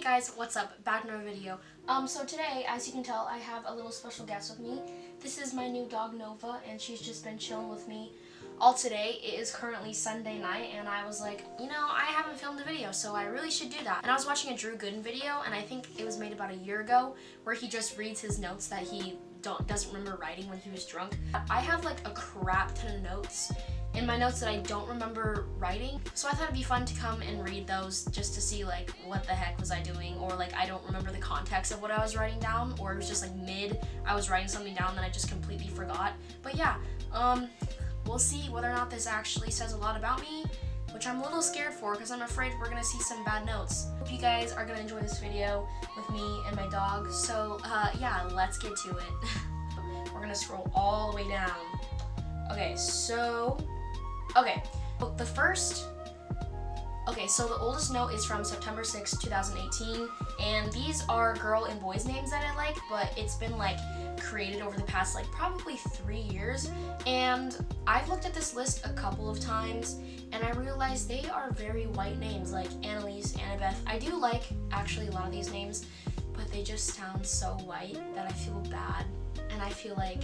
guys, what's up? Back in another video. So today, as you can tell, I have a little special guest with me. This is my new dog Nova, and she's just been chilling with me all today. It is currently Sunday night, and I was like, you know, I haven't filmed a video, so I really should do that. And I was watching a Drew Gooden video, and I think it was made about a year ago, where he just reads his notes that he doesn't remember writing when he was drunk. I have like a crap ton of notes in my notes that I don't remember writing, so I thought it'd be fun to come and read those just to see like what the heck was I doing, or like I don't remember the context of what I was writing down, or it was just like I was writing something down that I just completely forgot. But yeah, we'll see whether or not this actually says a lot about me, which I'm a little scared for because I'm afraid we're gonna see some bad notes. Hope you guys are gonna enjoy this video with me and my dog. So yeah, let's get to it. We're gonna scroll all the way down. Okay, so the oldest note is from September 6, 2018, and these are girl and boys names that I like, but it's been like created over the past like probably 3 years, and I've looked at this list a couple of times and I realized they are very white names, like Annalise, Annabeth. I do like actually a lot of these names, but they just sound so white that I feel bad, and I feel like,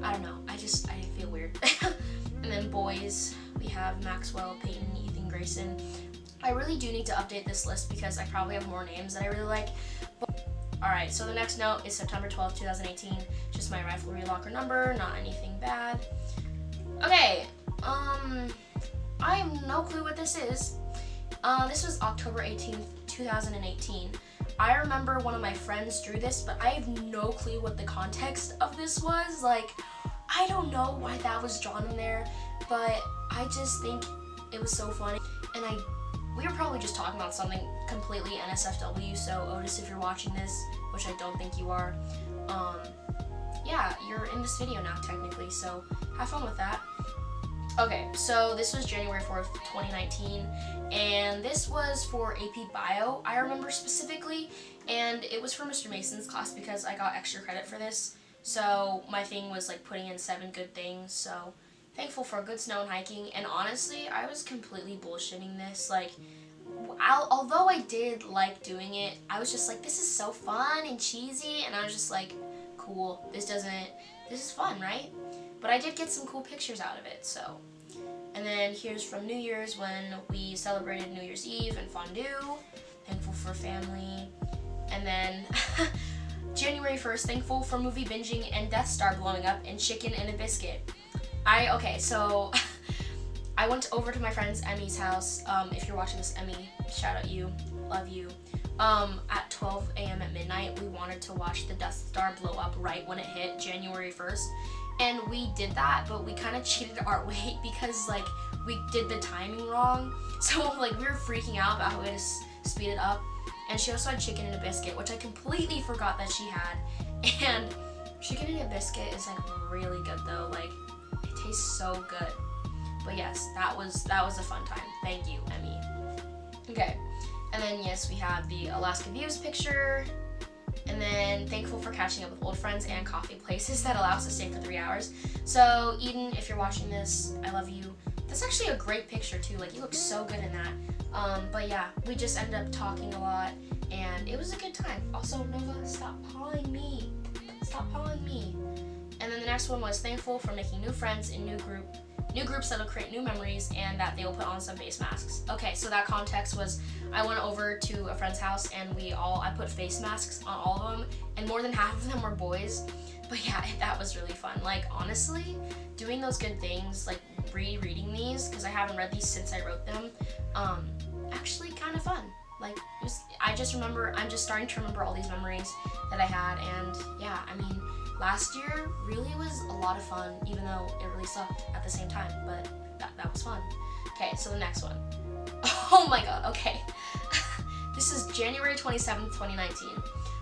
I don't know, I feel weird. And then boys, we have Maxwell, Peyton, Ethan, Grayson. I really do need to update this list because I probably have more names that I really like. Alright, so the next note is September 12th, 2018. Just my rivalry locker number, not anything bad. Okay, I have no clue what this is. This was October 18th, 2018. I remember one of my friends drew this, but I have no clue what the context of this was. Like, I don't know why that was drawn in there, but I just think it was so funny. And we were probably just talking about something completely NSFW, so Otis, if you're watching this, which I don't think you are, yeah, you're in this video now technically, so have fun with that. Okay, so this was January 4th, 2019, and this was for AP Bio, I remember specifically, and it was for Mr. Mason's class because I got extra credit for this. So my thing was like putting in 7 good things, so thankful for good snow and hiking. And honestly, I was completely bullshitting this. Like, although I did like doing it, I was just like, this is so fun and cheesy, and I was just like, cool, this is fun, right? But I did get some cool pictures out of it, so. And then here's from New Year's when we celebrated New Year's Eve and fondue, thankful for family. And then January 1st, thankful for movie binging and Death Star blowing up and chicken and a biscuit. Okay, so I went over to my friend's Emmy's house. If you're watching this, Emmy, shout out you, love you. At 12 a.m. at midnight, we wanted to watch the Death Star blow up right when it hit January 1st. And we did that, but we kind of cheated our way because like we did the timing wrong. So like we were freaking out about how we had to speed it up. And she also had chicken and a biscuit, which I completely forgot that she had. And chicken and a biscuit is like really good though. Like, it tastes so good. But yes, that was a fun time. Thank you, Emmy. Okay, and then yes, we have the Alaska views picture. And then thankful for catching up with old friends and coffee places that allow us to stay for 3 hours. So Eden, if you're watching this, I love you. That's actually a great picture too. Like, you look so good in that. But yeah, we just ended up talking a lot, and it was a good time. Also, Nova, stop pawing me. Stop pawing me. And then the next one was thankful for making new friends in new groups that'll create new memories and that they will put on some face masks. Okay, so that context was I went over to a friend's house and I put face masks on all of them, and more than half of them were boys. But yeah, that was really fun. Like, honestly, doing those good things, like rereading these, because I haven't read these since I wrote them, actually kind of fun. Like, I'm just starting to remember all these memories that I had, and yeah, I mean, last year really was a lot of fun, even though it really sucked at the same time, but that was fun. Okay, so the next one. Oh my god, okay. This is January 27th, 2019.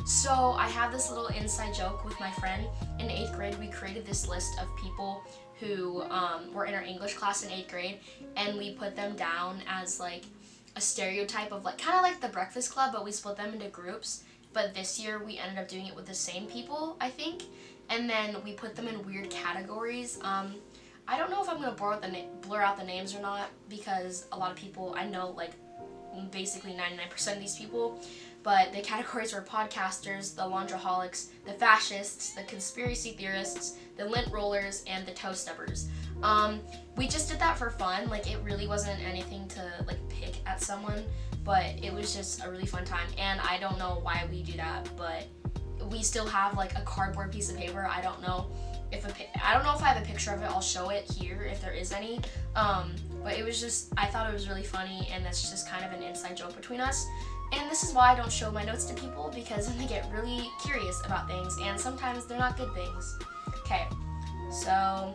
So I have this little inside joke with my friend. In 8th grade, we created this list of people who were in our English class in 8th grade, and we put them down as like a stereotype of like, kind of like the Breakfast Club, but we split them into groups. But this year we ended up doing it with the same people, I think, and then we put them in weird categories. I don't know if I'm gonna blur out the names or not, because a lot of people I know, like basically 99% of these people, but the categories were podcasters, the laundroholics, the fascists, the conspiracy theorists, the lint rollers, and the toe stubbers. We just did that for fun. Like, it really wasn't anything to like pick at someone, but it was just a really fun time. And I don't know why we do that, but we still have like a cardboard piece of paper. I don't know if I have a picture of it. I'll show it here if there is any. But it was just, I thought it was really funny, and that's just kind of an inside joke between us. And this is why I don't show my notes to people, because then they get really curious about things, and sometimes they're not good things. Okay, so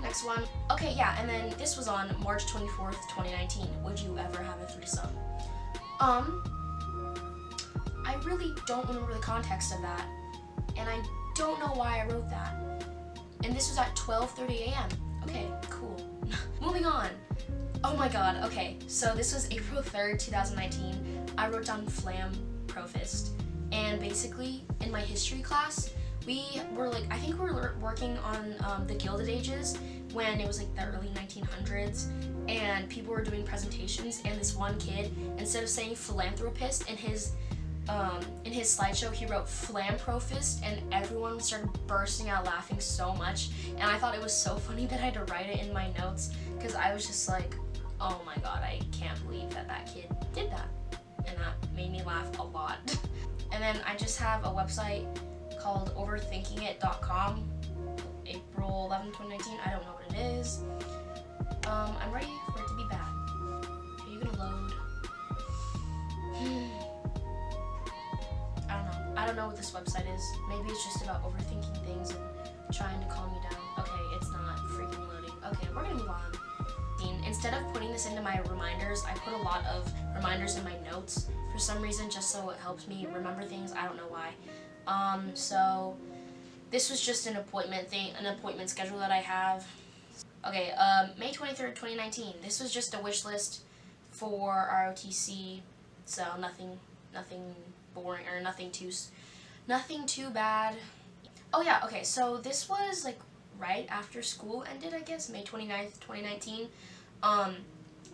next one. Okay, yeah, and then this was on March 24th, 2019. Would you ever have a threesome? I really don't remember the context of that, and I don't know why I wrote that. And this was at 12:30 a.m. Okay, cool. Moving on. Oh my god, okay, so this was April 3rd, 2019. I wrote down Flam Profist. And basically, in my history class, we were like, I think we were working on the Gilded Ages when it was like the early 1900s, and people were doing presentations, and this one kid, instead of saying philanthropist in his slideshow, he wrote Flam Profist, and everyone started bursting out laughing so much, and I thought it was so funny that I had to write it in my notes, because I was just like, oh my god, I can't believe that kid did that, and that made me laugh a lot. And then I just have a website called overthinkingit.com, April 11, 2019, I don't know what it is. I'm ready for it to be bad. Are you gonna load? I don't know what this website is. Maybe it's just about overthinking things and trying to calm you down. Okay, it's not freaking loading. Okay, we're gonna move on. Instead of putting this into my reminders, I put a lot of reminders in my notes for some reason, just so it helps me remember things. I don't know why. So this was just an appointment schedule that I have. Okay, May 23rd, 2019. This was just a wish list for ROTC, so nothing boring or nothing too bad. Oh yeah, okay, so this was like right after school ended, I guess, May 29th, 2019.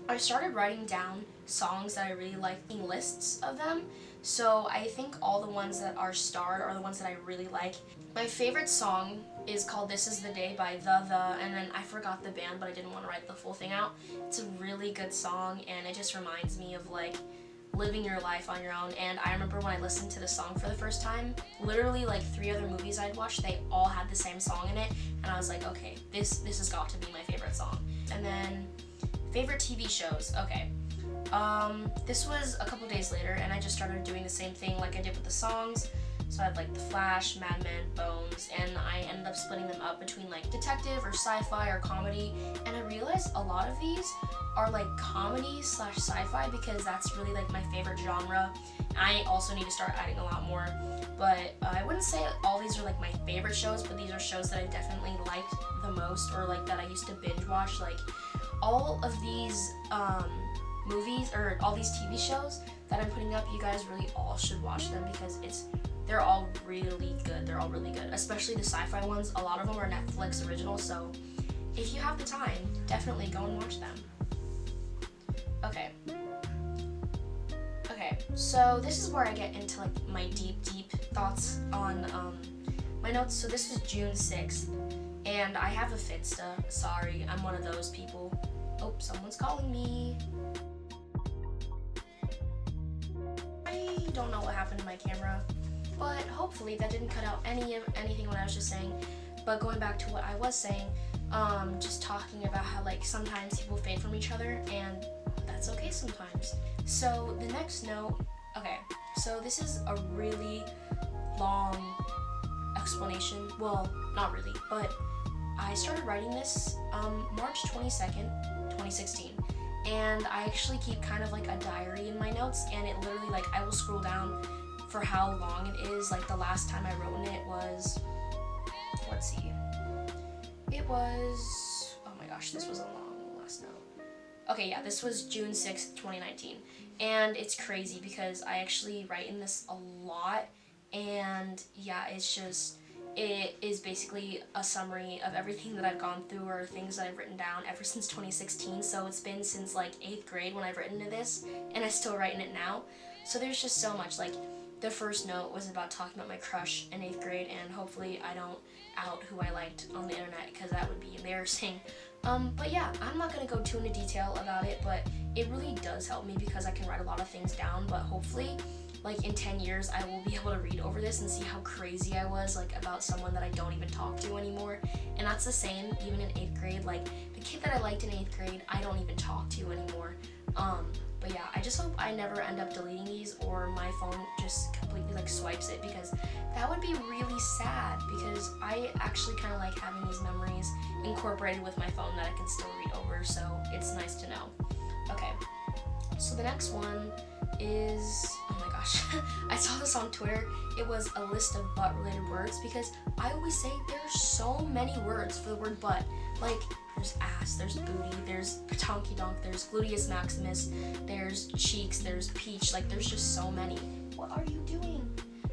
I started writing down songs that I really liked, lists of them. So I think all the ones that are starred are the ones that I really like. My favorite song is called This Is the Day by and then I forgot the band, but I didn't want to write the full thing out. It's a really good song, and it just reminds me of like living your life on your own. And I remember when I listened to the song for the first time, literally like 3 other movies I'd watched, they all had the same song in it, and I was like, okay, this has got to be my favorite song. And then favorite TV shows. Okay, this was a couple days later, and I just started doing the same thing like I did with the songs. So I had like The Flash, Mad Men, Bones, and I ended up splitting them up between like detective or sci-fi or comedy. And I realized a lot of these are like comedy / sci-fi, because that's really like my favorite genre. I also need to start adding a lot more, but I wouldn't say all these are like my favorite shows, but these are shows that I definitely liked the most, or like that I used to binge watch. Like all of these movies or all these TV shows that I'm putting up, you guys really all should watch them, because they're all really good. They're all really good, especially the sci-fi ones. A lot of them are Netflix originals, so if you have the time, definitely go and watch them. Okay, so this is where I get into like my deep thoughts on my notes. So this was June 6th, and I have a Finsta. Sorry, I'm one of those people. Oh, someone's calling me. I don't know what happened to my camera, but hopefully that didn't cut out anything what I was just saying. But going back to what I was saying, just talking about how like sometimes people fade from each other, and that's okay sometimes. So the next note, okay, so this is a really long explanation. Well, not really, but I started writing this March 22nd, 2016. And I actually keep kind of like a diary in my notes, and it literally, like, I will scroll down for how long it is. Like the last time I wrote in it was, let's see, it was, oh my gosh, this was a long last note. Okay, yeah, this was June 6th, 2019. And it's crazy because I actually write in this a lot, and yeah, it's just, it is basically a summary of everything that I've gone through or things that I've written down ever since 2016. So it's been since like 8th grade when I've written to this, and I still write in it now. So there's just so much. Like, the first note was about talking about my crush in 8th grade, and hopefully I don't out who I liked on the internet, because that would be embarrassing. But yeah, I'm not going to go too into detail about it, but it really does help me because I can write a lot of things down. But hopefully, like, in 10 years, I will be able to read over this and see how crazy I was, like, about someone that I don't even talk to anymore. And that's the same even in 8th grade. Like, the kid that I liked in 8th grade, I don't even talk to anymore. But yeah, I just hope I never end up deleting these, or my phone just completely, like, swipes it, because that would be really sad, because I actually kind of like having these memories incorporated with my phone that I can still read over, so it's nice to know. Okay, so the next one is, oh my gosh, I saw this on Twitter. It was a list of butt-related words, because I always say there's so many words for the word butt. Like, there's ass, there's booty, there's patonky donk, there's gluteus maximus, there's cheeks, there's peach. Like, there's just so many. What are you doing?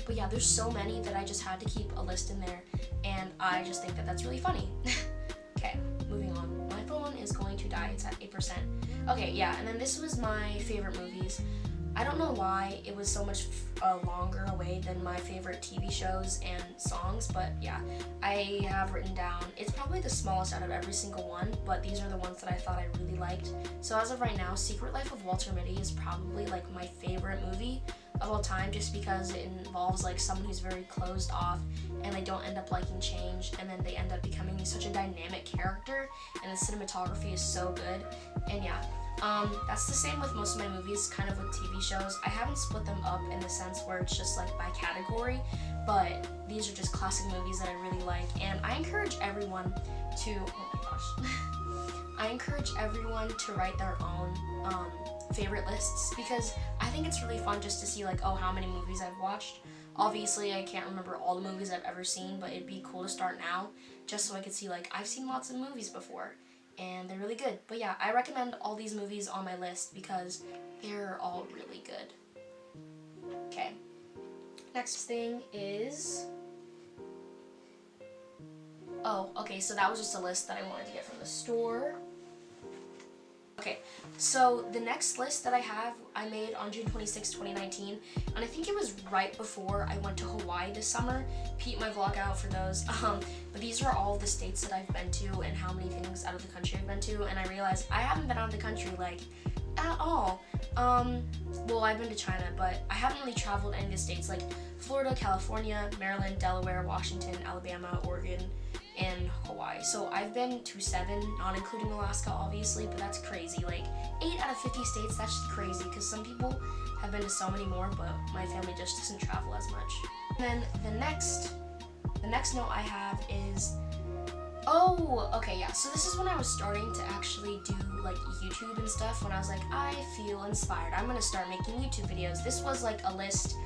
But yeah, there's so many that I just had to keep a list in there, and I just think that that's really funny. Okay, moving on. My phone is going to die. It's at 8%. Okay, yeah, and then this was my favorite movies. I don't know why it was so much longer away than my favorite TV shows and songs, but yeah, I have written down, it's probably the smallest out of every single one, but these are the ones that I thought I really liked. So as of right now, Secret Life of Walter Mitty is probably like my favorite movie of all time, just because it involves like someone who's very closed off, and they don't end up liking change, and then they end up becoming such a dynamic character, and the cinematography is so good. And yeah, that's the same with most of my movies, kind of with TV shows. I haven't split them up in the sense where it's just like by category, but these are just classic movies that I really like, and I encourage everyone to, oh my gosh, I encourage everyone to write their own favorite lists, because I think it's really fun just to see like, oh, how many movies I've watched. Obviously, I can't remember all the movies I've ever seen, but it'd be cool to start now, just so I could see like, I've seen lots of movies before, and they're really good. But yeah, I recommend all these movies on my list because they're all really good. Okay, next thing is, oh, okay, so that was just a list that I wanted to get from the store. Okay, so the next list that I have, I made on June 26, 2019, and I think it was right before I went to Hawaii this summer. Peep my vlog out for those. But these are all the states that I've been to and how many things out of the country I've been to, and I realized I haven't been out of the country, like, at all. Well, I've been to China, but I haven't really traveled any of the states, like Florida, California, Maryland, Delaware, Washington, Alabama, Oregon, and Hawaii. So I've been to 7, not including Alaska, obviously, but that's crazy. Like, 8 out of 50 states, that's just crazy, because some people have been to so many more, but my family just doesn't travel as much. And then the next note I have is, oh, okay, yeah, so this is when I was starting to actually do, like, YouTube and stuff, when I was like, I feel inspired, I'm gonna start making YouTube videos. This was, like, a list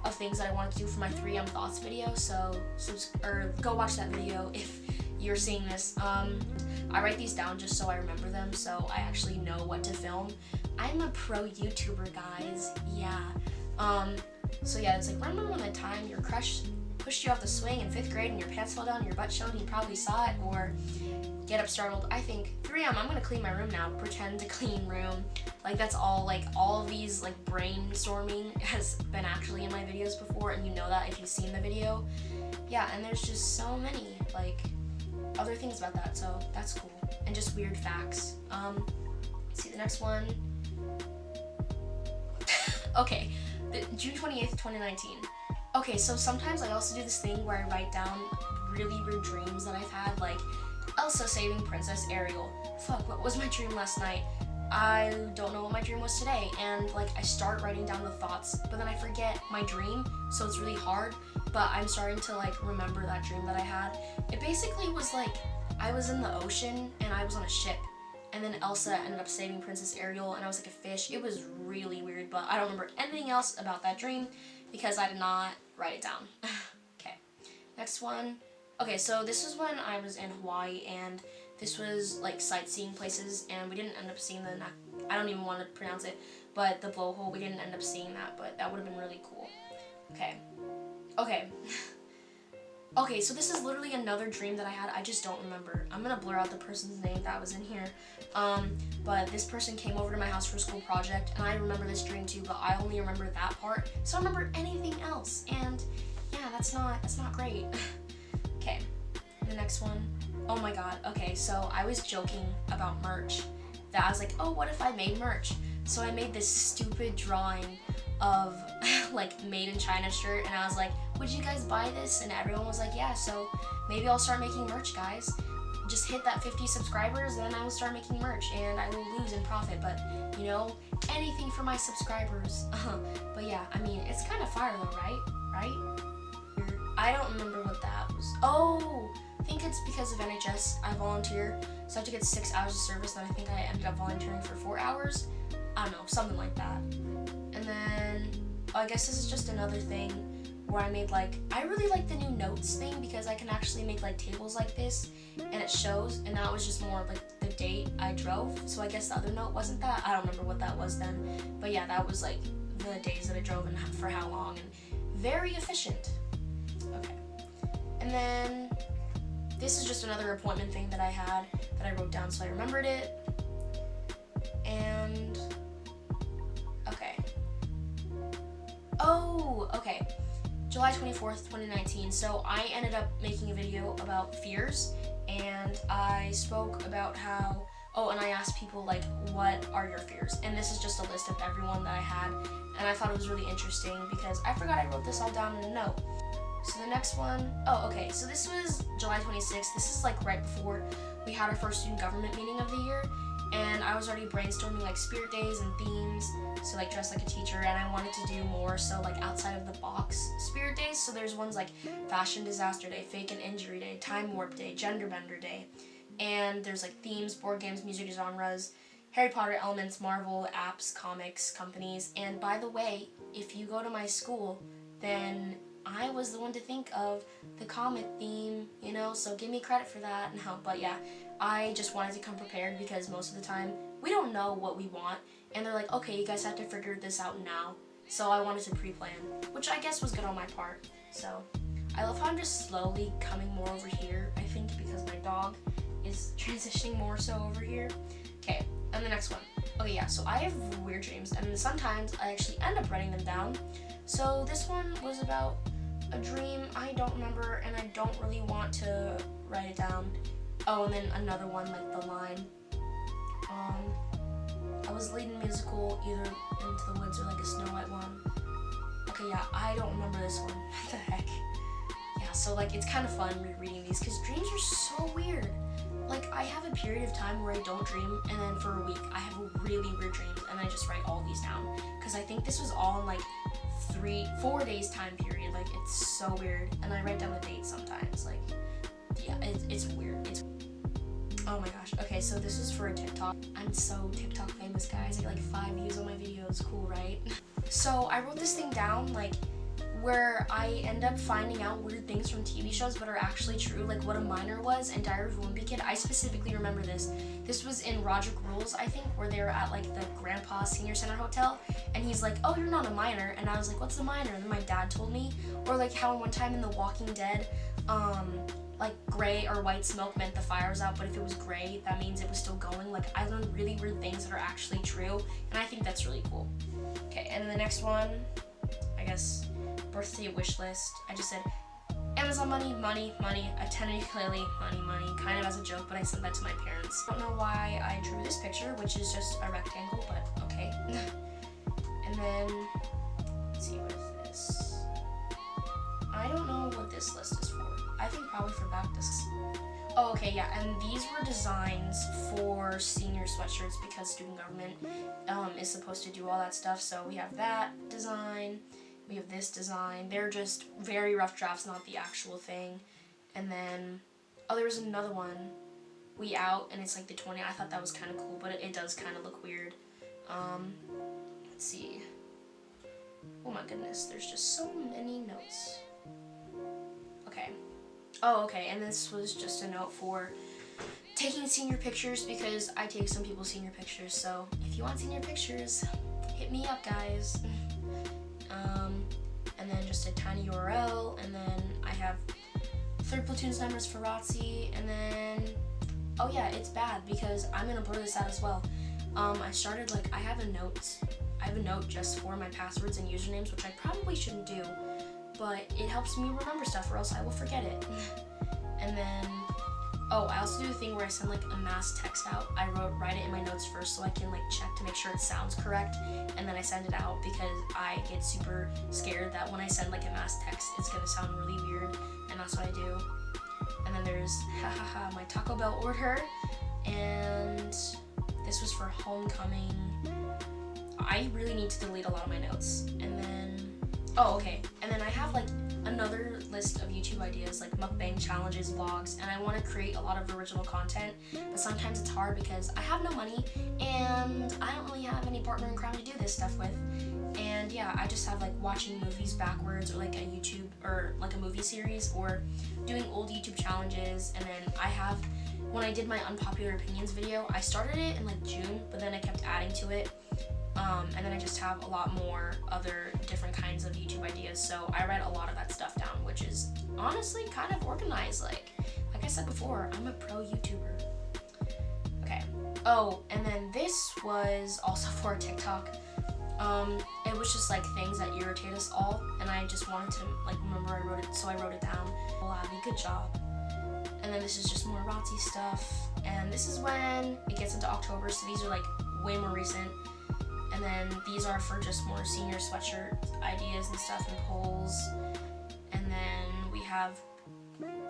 of things that I wanted to do for my 3M Thoughts video, so go watch that video if you're seeing this. I write these down just so I remember them, so I actually know what to film. I'm a pro YouTuber, guys, yeah. So yeah, it's like, remember when the time your crush pushed you off the swing in 5th grade and your pants fell down and your butt showed and you probably saw it? Or get up startled. I think 3M, I'm gonna clean my room now, pretend to clean room. Like, that's all, like, all of these, like, brainstorming has been actually in my videos before, and you know that if you've seen the video. Yeah, and there's just so many, like, other things about that, so that's cool. And just weird facts. Let's see, the next one. Okay, June 28th, 2019. Okay, so sometimes I also do this thing where I write down really weird dreams that I've had, like Elsa saving Princess Ariel. Fuck, what was my dream last night? I don't know what my dream was today, and like I start writing down the thoughts, but then I forget my dream, so it's really hard, but I'm starting to like remember that dream that I had. It basically was like, I was in the ocean and I was on a ship, and then Elsa ended up saving Princess Ariel and I was like a fish. It was really weird, but I don't remember anything else about that dream because I did not write it down. Okay, next one. Okay, so this was when I was in Hawaii, and this was like sightseeing places, and we didn't end up seeing I don't even want to pronounce it, but the blowhole, we didn't end up seeing that, but that would have been really cool. Okay. Okay, so this is literally another dream that I had. I just don't remember. I'm gonna blur out the person's name that was in here. But this person came over to my house for a school project, and I remember this dream too, but I only remember that part. So I don't remember anything else, and yeah, that's not great. Okay, the next one. Oh my god. Okay, so I was joking about merch. That I was like, oh, what if I made merch? So I made this stupid drawing of like made in China shirt, and I was like, would you guys buy this? And everyone was like, yeah, so maybe I'll start making merch, guys. Just hit that 50 subscribers, and then I will start making merch, and I will lose in profit, but you know, anything for my subscribers. But yeah, I mean, it's kind of fire though, right? I don't remember what that was. Oh, I think it's because of NHS. I volunteer, so I have to get 6 hours of service, and I think I ended up volunteering for 4 hours. I don't know, something like that. And then, I guess this is just another thing where I made like, I really like the new notes thing because I can actually make like tables like this and it shows, and that was just more like the date I drove. So I guess the other note wasn't that. I don't remember what that was then. But yeah, that was like the days that I drove and for how long, and very efficient. Okay. And then this is just another appointment thing that I had that I wrote down so I remembered it. And okay. Oh, okay. July 24th, 2019. So I ended up making a video about fears, and I spoke about how, oh, and I asked people like, what are your fears? And this is just a list of everyone that I had, and I thought it was really interesting because I forgot I wrote this all down in a note. So the next one, oh, okay, so this was July 26th. This is like right before we had our first student government meeting of the year, and I was already brainstorming like spirit days and themes, so like dress like a teacher, and I wanted to do more so like outside of the box spirit days. So there's ones like fashion disaster day, fake and injury day, time warp day, gender bender day, and there's like themes, board games, music genres, Harry Potter, elements, Marvel, apps, comics, companies. And by the way, if you go to my school, then I was the one to think of the comic theme, you know, so give me credit for that. No, but yeah, I just wanted to come prepared because most of the time we don't know what we want, and they're like, okay, you guys have to figure this out now. So I wanted to pre-plan, which I guess was good on my part. So I love how I'm just slowly coming more over here, I think because my dog is transitioning more so over here. Okay, and the next one. Okay, yeah, so I have weird dreams, and sometimes I actually end up writing them down. So this one was about a dream I don't remember, and I don't really want to write it down. Oh, and then another one, like the line, I was leading a musical either Into the Woods or like a Snow White one. Okay, yeah, I don't remember this one. What the heck? Yeah, so like it's kind of fun rereading these because dreams are so weird. Like I have a period of time where I don't dream, and then for a week I have really weird dreams, and I just write all these down because I think this was all in like 4 days time period. Like it's so weird, and I write down the dates sometimes. Like yeah, it's weird. Oh my gosh. Okay, so this is for a TikTok. I'm so TikTok famous, guys. I get like 5 views on my videos. Cool, right? So I wrote this thing down, like where I end up finding out weird things from TV shows but are actually true, like what a minor was in Diary of a Wimpy Kid. I specifically remember this. This was in Roderick Rules, I think, where they were at like the Grandpa Senior Center Hotel, and he's like, oh, you're not a minor, and I was like, what's a minor? And then my dad told me. Or like how one time in The Walking Dead, like gray or white smoke meant the fire was out, but if it was gray, that means it was still going. Like I learned really weird things that are actually true, and I think that's really cool. Okay, and then the next one, I guess, birthday wish list. I just said Amazon money, a tenor ukulele, money, kind of as a joke, but I sent that to my parents. I don't know why I drew this picture, which is just a rectangle, but okay. And then, let's see, what is this? I don't know what this list is for. I think probably for Baptists. Oh, okay, yeah, and these were designs for senior sweatshirts because student government is supposed to do all that stuff. So we have that design, we have this design. They're just very rough drafts, not the actual thing. And then, oh, there was another one, We Out, and it's like the 20. I thought that was kind of cool, but it does kind of look weird. Let's see. Oh my goodness, there's just so many notes. Okay. Oh, okay, and this was just a note for taking senior pictures because I take some people's senior pictures, so if you want senior pictures, hit me up, guys. And then just a tiny URL, and then I have third platoon's number is for ROTC, and then, oh yeah, it's bad because I'm gonna blur this out as well. I started, like, I have a note just for my passwords and usernames, which I probably shouldn't do, but it helps me remember stuff or else I will forget it. And then, oh, I also do the thing where I send, like, a mass text out. I write it in my notes first so I can, like, check to make sure it sounds correct, and then I send it out because I get super scared that when I send, like, a mass text, it's gonna sound really weird, and that's what I do. And then there's, my Taco Bell order, and this was for homecoming. I really need to delete a lot of my notes. And then, oh, okay. And then I have, like, another list of YouTube ideas, like mukbang challenges, vlogs, and I want to create a lot of original content, but sometimes it's hard because I have no money and I don't really have any partner in crime to do this stuff with. And yeah, I just have, like, watching movies backwards, or like a YouTube, or like a movie series, or doing old YouTube challenges. And then I have, when I did my unpopular opinions video, I started it in, like, June, but then I kept adding to it. And then I just have a lot more other different kinds of YouTube ideas, so I write a lot of that stuff down, which is honestly kind of organized. Like I said before, I'm a pro YouTuber. Okay. Oh, and then this was also for TikTok. It was just, like, things that irritate us all, and I just wanted to, like, remember I wrote it, so I wrote it down. Well, Abby, good job. And then this is just more ROTC stuff, and this is when it gets into October, so these are, like, way more recent. And then these are for just more senior sweatshirt ideas and stuff, and polls. And then we have,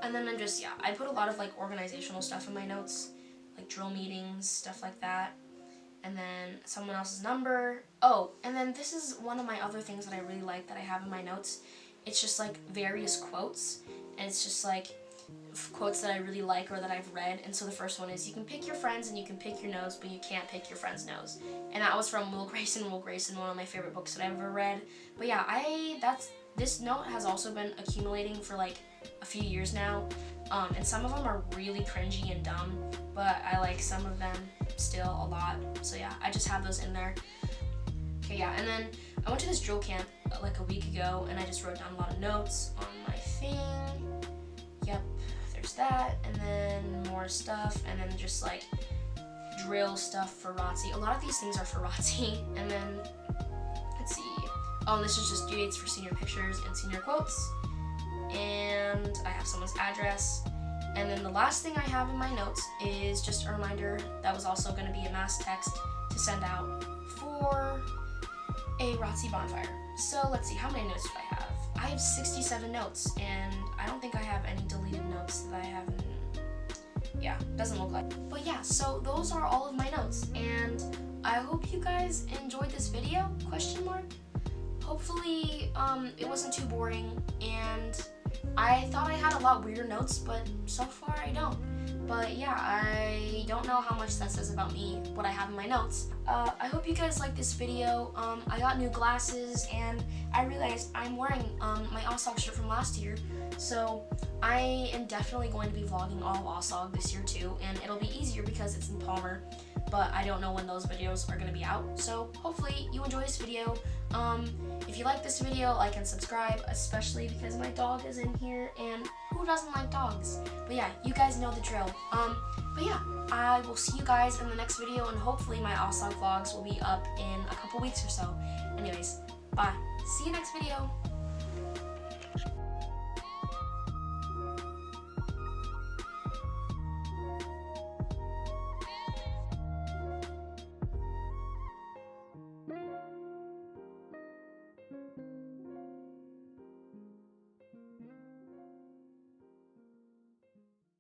and then I'm just, yeah, I put a lot of, like, organizational stuff in my notes, like drill meetings, stuff like that. And then someone else's number. Oh, and then this is one of my other things that I really like that I have in my notes. It's just, like, various quotes, and it's just, like, quotes that I really like or that I've read. And so the first one is, you can pick your friends and you can pick your nose, but you can't pick your friend's nose. And that was from Will Grayson, one of my favorite books that I've ever read. But yeah, this note has also been accumulating for, like, a few years now. And some of them are really cringy and dumb, but I like some of them still a lot. So yeah, I just have those in there. Okay, yeah, and then I went to this drill camp like a week ago, and I just wrote down a lot of notes on my thing. Yep, there's that, and then more stuff, and then just, like, drill stuff for ROTC. A lot of these things are for ROTC. And then, let's see. Oh, and this is just due dates for senior pictures and senior quotes. And I have someone's address. And then the last thing I have in my notes is just a reminder that was also going to be a mass text to send out for a ROTC bonfire. So let's see, how many notes do I have? I have 67 notes, and I don't think I have any deleted notes that I haven't, yeah, doesn't look like. But yeah, so those are all of my notes, and I hope you guys enjoyed this video, question mark. Hopefully, it wasn't too boring, and I thought I had a lot weirder notes, but so far I don't. But yeah, I don't know how much that says about me, what I have in my notes. I hope you guys like this video. I got new glasses, and I realized I'm wearing my OSOG shirt from last year. So I am definitely going to be vlogging all of OSOG this year too, and it'll be easier because it's in Palmer, but I don't know when those videos are going to be out. So hopefully you enjoy this video. If you like this video, like and subscribe, especially because my dog is in here, and who doesn't like dogs? But yeah, you guys know the drill. But yeah, I will see you guys in the next video, and hopefully my OSOG vlogs will be up in a couple weeks or so. Anyways, bye. See you next video.